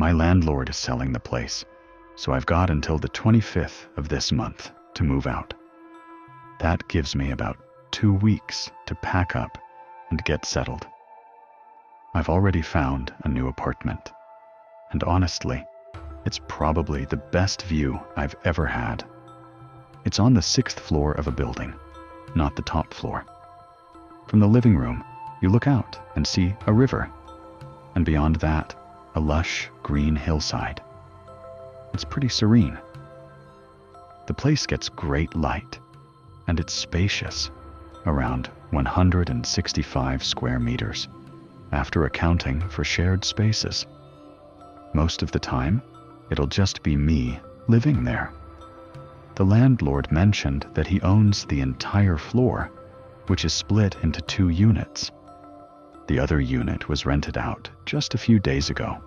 My landlord is selling the place, so I've got until the 25th of this month to move out. That gives me about 2 weeks to pack up and get settled. I've already found a new apartment, and honestly, it's probably the best view I've ever had. It's on the 6th floor of a building, not the top floor. From the living room, you look out and see a river, and beyond that, a lush green hillside. It's pretty serene. The place gets great light, and it's spacious, around 165 square meters, after accounting for shared spaces. Most of the time, it'll just be me living there. The landlord mentioned that he owns the entire floor, which is split into 2 units. The other unit was rented out just a few days ago.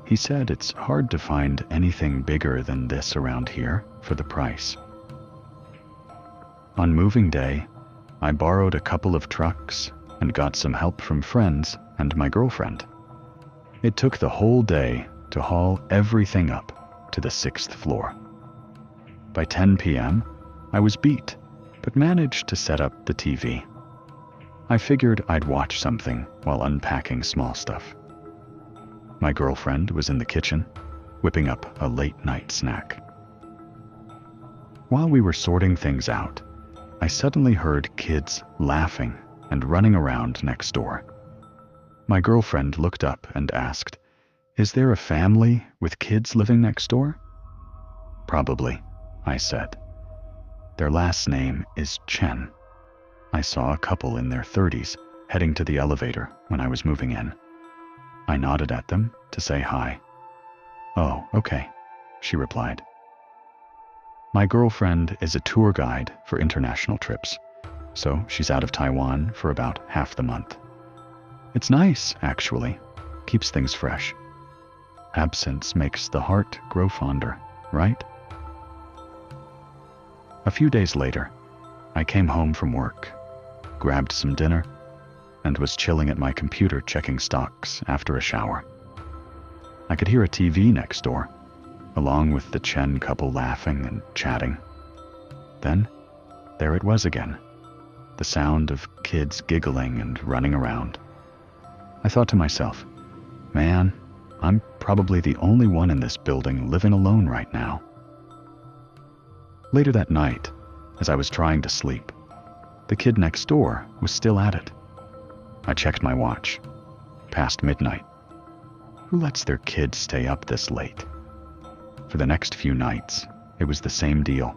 He said it's hard to find anything bigger than this around here for the price. On moving day, I borrowed a couple of trucks and got some help from friends and my girlfriend. It took the whole day to haul everything up to the 6th floor. By 10 p.m., I was beat, but managed to set up the TV. I figured I'd watch something while unpacking small stuff. My girlfriend was in the kitchen, whipping up a late-night snack. While we were sorting things out, I suddenly heard kids laughing and running around next door. My girlfriend looked up and asked, "Is there a family with kids living next door?" "Probably," I said. "Their last name is Chen." I saw a couple in their 30s heading to the elevator when I was moving in. I nodded at them to say hi. "Oh, okay," she replied. My girlfriend is a tour guide for international trips, so she's out of Taiwan for about half the month. It's nice, actually. Keeps things fresh. Absence makes the heart grow fonder, right? A few days later, I came home from work, grabbed some dinner, and was chilling at my computer checking stocks after a shower. I could hear a TV next door, along with the Chen couple laughing and chatting. Then, there it was again, the sound of kids giggling and running around. I thought to myself, man, I'm probably the only one in this building living alone right now. Later that night, as I was trying to sleep, the kid next door was still at it. I checked my watch. Past midnight. Who lets their kids stay up this late? For the next few nights, it was the same deal.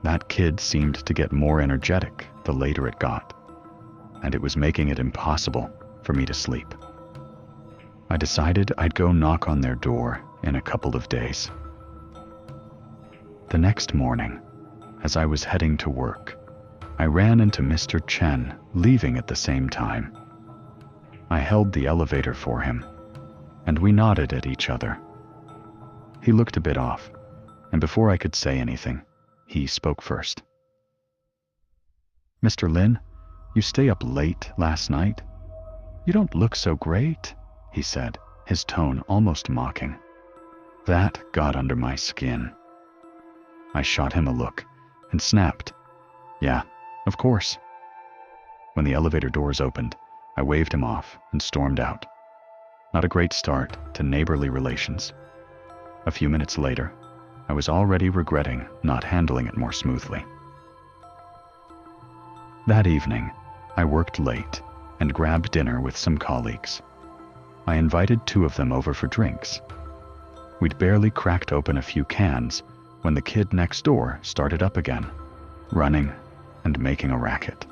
That kid seemed to get more energetic the later it got, and it was making it impossible for me to sleep. I decided I'd go knock on their door in a couple of days. The next morning, as I was heading to work, I ran into Mr. Chen leaving at the same time. I held the elevator for him, and we nodded at each other. He looked a bit off, and before I could say anything, he spoke first. "Mr. Lin, you stay up late last night? You don't look so great," he said, his tone almost mocking. That got under my skin. I shot him a look and snapped, "Yeah, of course." When the elevator doors opened, I waved him off and stormed out. Not a great start to neighborly relations. A few minutes later, I was already regretting not handling it more smoothly. That evening, I worked late and grabbed dinner with some colleagues. I invited 2 of them over for drinks. We'd barely cracked open a few cans when the kid next door started up again, running and making a racket.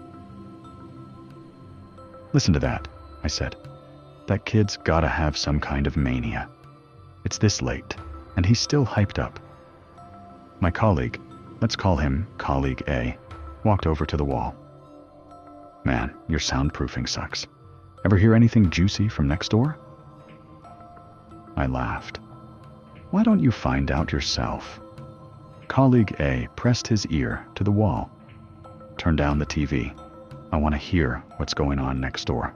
"Listen to that," I said. "That kid's gotta have some kind of mania. It's this late, and he's still hyped up." My colleague, let's call him Colleague A, walked over to the wall. "Man, your soundproofing sucks. Ever hear anything juicy from next door?" I laughed. "Why don't you find out yourself?" Colleague A pressed his ear to the wall. "Turn down the TV. I want to hear what's going on next door."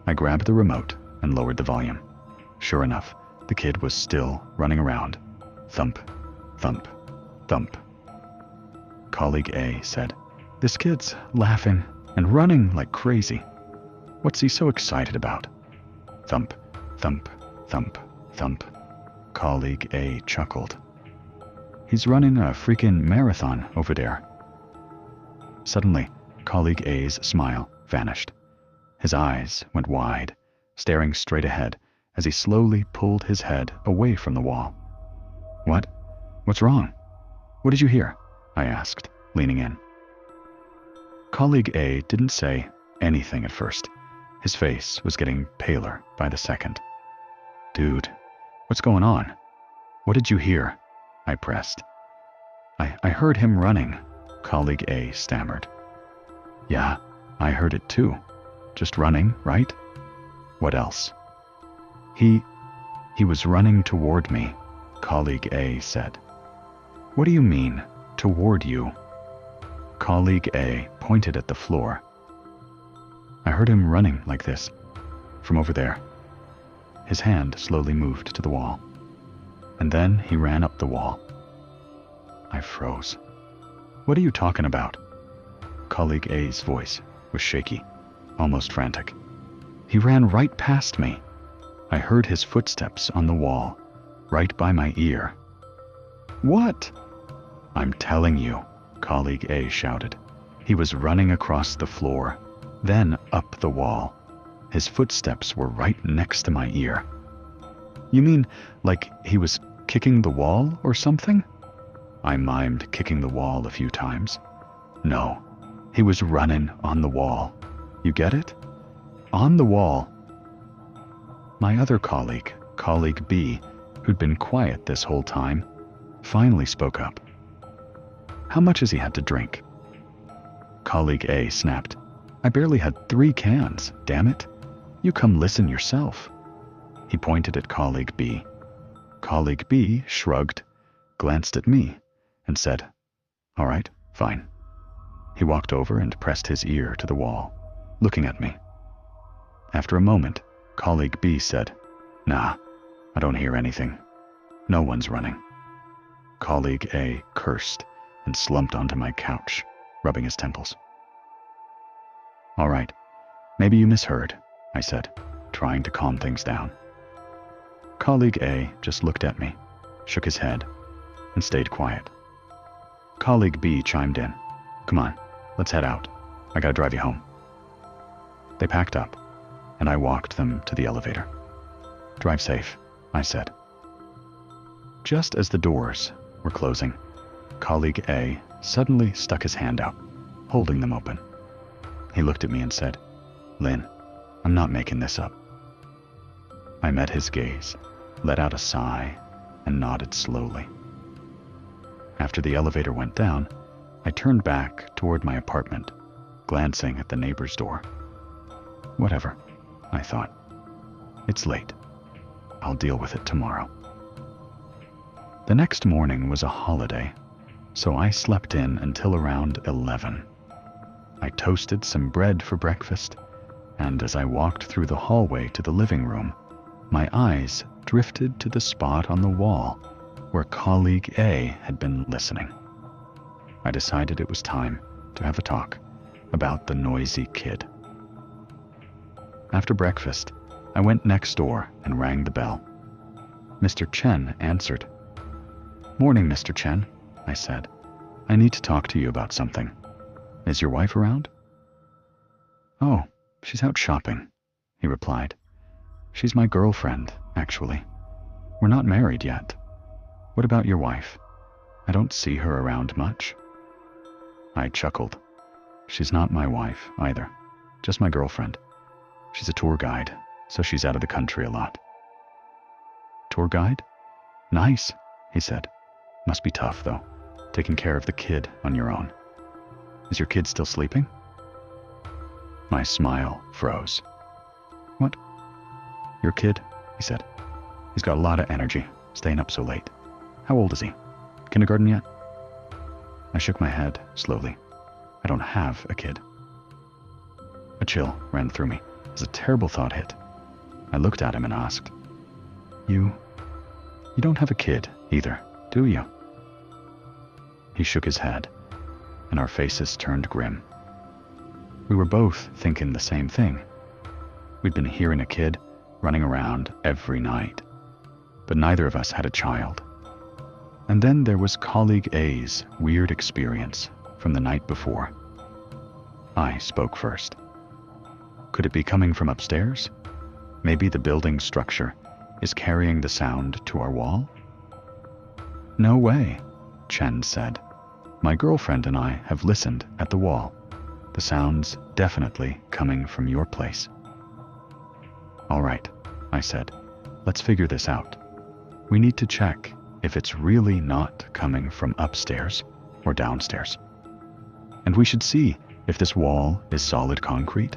I grabbed the remote and lowered the volume. Sure enough, the kid was still running around. Thump, thump, thump. Colleague A said, "This kid's laughing and running like crazy. What's he so excited about?" Thump, thump, thump, thump. Colleague A chuckled. "He's running a freaking marathon over there." Suddenly, Colleague A's smile vanished. His eyes went wide, staring straight ahead as he slowly pulled his head away from the wall. "What? What's wrong? What did you hear?" I asked, leaning in. Colleague A didn't say anything at first. His face was getting paler by the second. "Dude, what's going on? What did you hear?" I pressed. I heard him running," Colleague A stammered. "Yeah, I heard it too. Just running, right? What else?" He was running toward me," Colleague A said. "What do you mean, toward you?" Colleague A pointed at the floor. "I heard him running like this, from over there." His hand slowly moved to the wall, and then he ran up the wall. I froze. "What are you talking about?" Colleague A's voice was shaky, almost frantic. "He ran right past me. I heard his footsteps on the wall, right by my ear." "What?" "I'm telling you," Colleague A shouted. "He was running across the floor, then up the wall. His footsteps were right next to my ear." "You mean, like he was kicking the wall or something?" I mimed kicking the wall a few times. "No, he was running on the wall. You get it? On the wall." My other colleague, Colleague B, who'd been quiet this whole time, finally spoke up. "How much has he had to drink?" Colleague A snapped. "I barely had 3 cans, damn it. You come listen yourself." He pointed at Colleague B. Colleague B shrugged, glanced at me, and said, "All right, fine." He walked over and pressed his ear to the wall, looking at me. After a moment, Colleague B said, "Nah, I don't hear anything. No one's running." Colleague A cursed and slumped onto my couch, rubbing his temples. "All right, maybe you misheard," I said, trying to calm things down. Colleague A just looked at me, shook his head, and stayed quiet. Colleague B chimed in. "Come on, let's head out. I gotta drive you home." They packed up, and I walked them to the elevator. "Drive safe," I said. Just as the doors were closing, Colleague A suddenly stuck his hand out, holding them open. He looked at me and said, "Lynn, I'm not making this up." I met his gaze, let out a sigh, and nodded slowly. After the elevator went down, I turned back toward my apartment, glancing at the neighbor's door. Whatever, I thought. It's late. I'll deal with it tomorrow. The next morning was a holiday, so I slept in until around 11. I toasted some bread for breakfast, and as I walked through the hallway to the living room, my eyes drifted to the spot on the wall where Colleague A had been listening. I decided it was time to have a talk about the noisy kid. After breakfast, I went next door and rang the bell. Mr. Chen answered. "Morning, Mr. Chen," I said. "I need to talk to you about something. Is your wife around?" "Oh, she's out shopping," he replied. "She's my girlfriend, actually. We're not married yet. What about your wife? I don't see her around much." I chuckled. "She's not my wife, either. Just my girlfriend. She's a tour guide, so she's out of the country a lot." "Tour guide? Nice," he said. "Must be tough, though, taking care of the kid on your own. Is your kid still sleeping?" My smile froze. "What?" "Your kid," he said. "He's got a lot of energy, staying up so late. How old is he? Kindergarten yet?" I shook my head slowly. I don't have a kid. A chill ran through me as a terrible thought hit. I looked at him and asked, You don't have a kid either, do you? He shook his head, and our faces turned grim. We were both thinking the same thing. We'd been hearing a kid running around every night, but neither of us had a child. And then there was colleague A's weird experience from the night before. I spoke first. Could it be coming from upstairs? Maybe the building structure is carrying the sound to our wall? No way, Chen said. My girlfriend and I have listened at the wall. The sound's definitely coming from your place. All right, I said. Let's figure this out. We need to check if it's really not coming from upstairs or downstairs. And we should see if this wall is solid concrete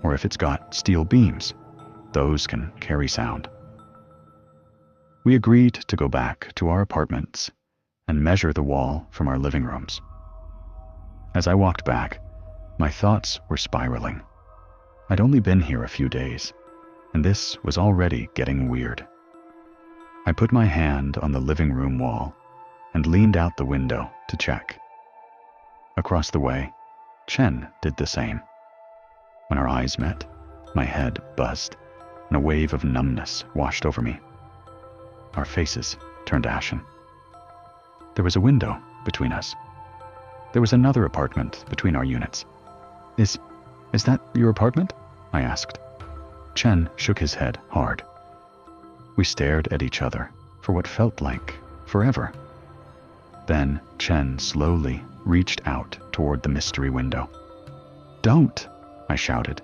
or if it's got steel beams. Those can carry sound. We agreed to go back to our apartments and measure the wall from our living rooms. As I walked back, my thoughts were spiraling. I'd only been here a few days, and this was already getting weird. I put my hand on the living room wall and leaned out the window to check. Across the way, Chen did the same. When our eyes met, my head buzzed, and a wave of numbness washed over me. Our faces turned ashen. There was a window between us. There was another apartment between our units. Is that your apartment? I asked. Chen shook his head hard. We stared at each other for what felt like forever. Then Chen slowly reached out toward the mystery window. Don't, I shouted.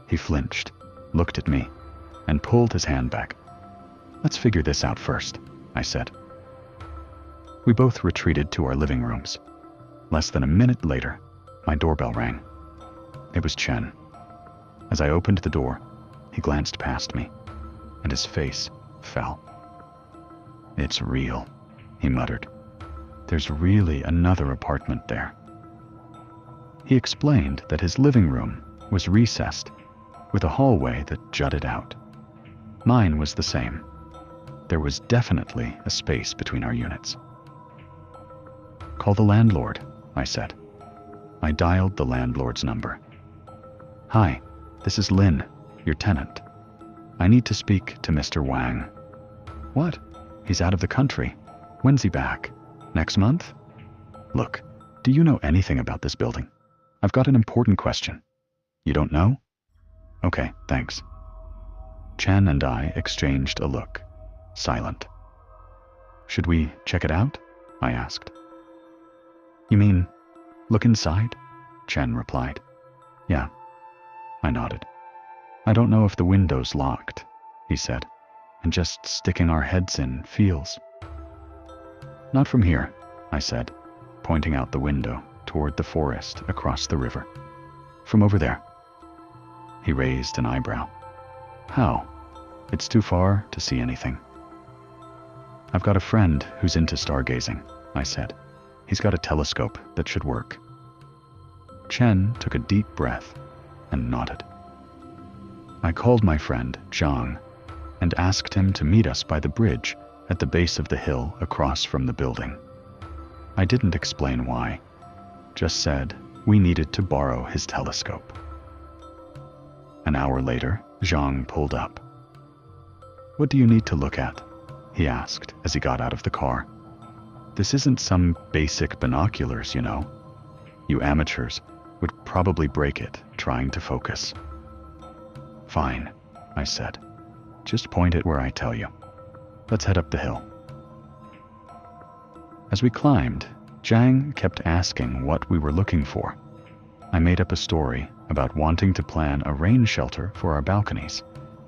He flinched, looked at me, and pulled his hand back. Let's figure this out first, I said. We both retreated to our living rooms. Less than a minute later, my doorbell rang. It was Chen. As I opened the door, he glanced past me, and his face fell. It's real, he muttered. There's really another apartment there. He explained that his living room was recessed, with a hallway that jutted out. Mine was the same. There was definitely a space between our units. Call the landlord, I said. I dialed the landlord's number. Hi, this is Lin, your tenant. I need to speak to Mr. Wang. What? He's out of the country. When's he back? Next month? Look, do you know anything about this building? I've got an important question. You don't know? Okay, thanks. Chen and I exchanged a look, silent. Should we check it out? I asked. You mean, look inside? Chen replied. Yeah. I nodded. I don't know if the window's locked, he said, and just sticking our heads in feels. Not from here, I said, pointing out the window toward the forest across the river. From over there. He raised an eyebrow. How? It's too far to see anything. I've got a friend who's into stargazing, I said. He's got a telescope that should work. Chen took a deep breath and nodded. I called my friend, Zhang, and asked him to meet us by the bridge at the base of the hill across from the building. I didn't explain why, just said we needed to borrow his telescope. An hour later, Zhang pulled up. What do you need to look at? He asked as he got out of the car. This isn't some basic binoculars, you know. You amateurs would probably break it trying to focus. Fine, I said. Just point it where I tell you. Let's head up the hill. As we climbed, Zhang kept asking what we were looking for. I made up a story about wanting to plan a rain shelter for our balconies,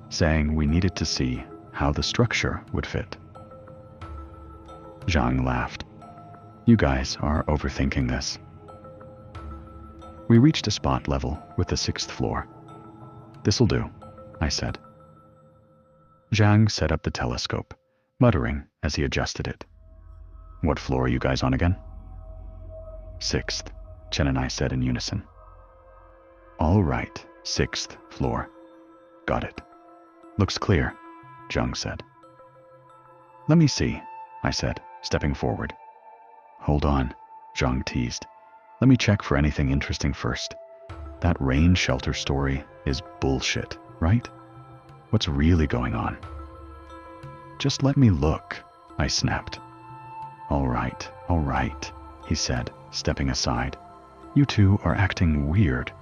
saying we needed to see how the structure would fit. Zhang laughed. You guys are overthinking this. We reached a spot level with the 6th floor. This'll do, I said. Zhang set up the telescope, muttering as he adjusted it. What floor are you guys on again? 6th, Chen and I said in unison. All right, 6th floor. Got it. Looks clear, Zhang said. Let me see, I said, stepping forward. Hold on, Zhang teased. Let me check for anything interesting first. That rain shelter story is bullshit, right? What's really going on? Just let me look, I snapped. All right, he said, stepping aside. You two are acting weird,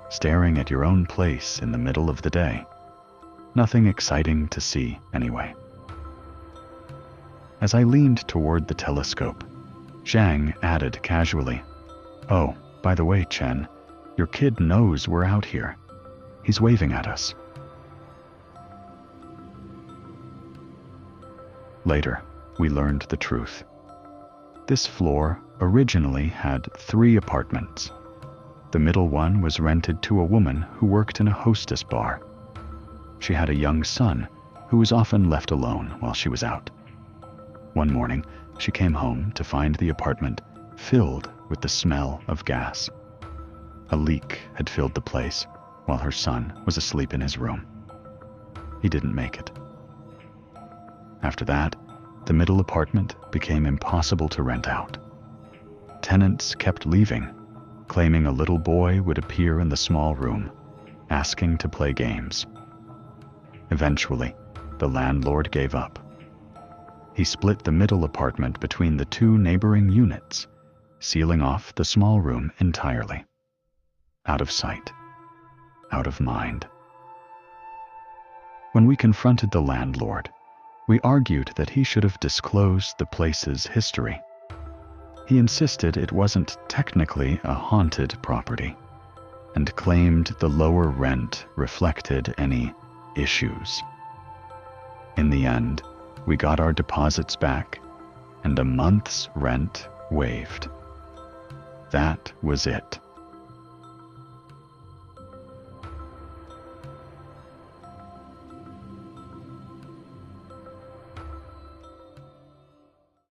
staring at your own place in the middle of the day. Nothing exciting to see, anyway. As I leaned toward the telescope, Zhang added casually, "Oh, by the way, Chen, your kid knows we're out here. He's waving at us." Later, we learned the truth. This floor originally had 3 apartments. The middle one was rented to a woman who worked in a hostess bar. She had a young son who was often left alone while she was out. One morning, she came home to find the apartment filled with the smell of gas. A leak had filled the place while her son was asleep in his room. He didn't make it. After that, the middle apartment became impossible to rent out. Tenants kept leaving, claiming a little boy would appear in the small room, asking to play games. Eventually, the landlord gave up. He split the middle apartment between the 2 neighboring units, sealing off the small room entirely. Out of sight, out of mind. When we confronted the landlord, we argued that he should have disclosed the place's history. He insisted it wasn't technically a haunted property, and claimed the lower rent reflected any issues. In the end, we got our deposits back, and a month's rent waived. That was it.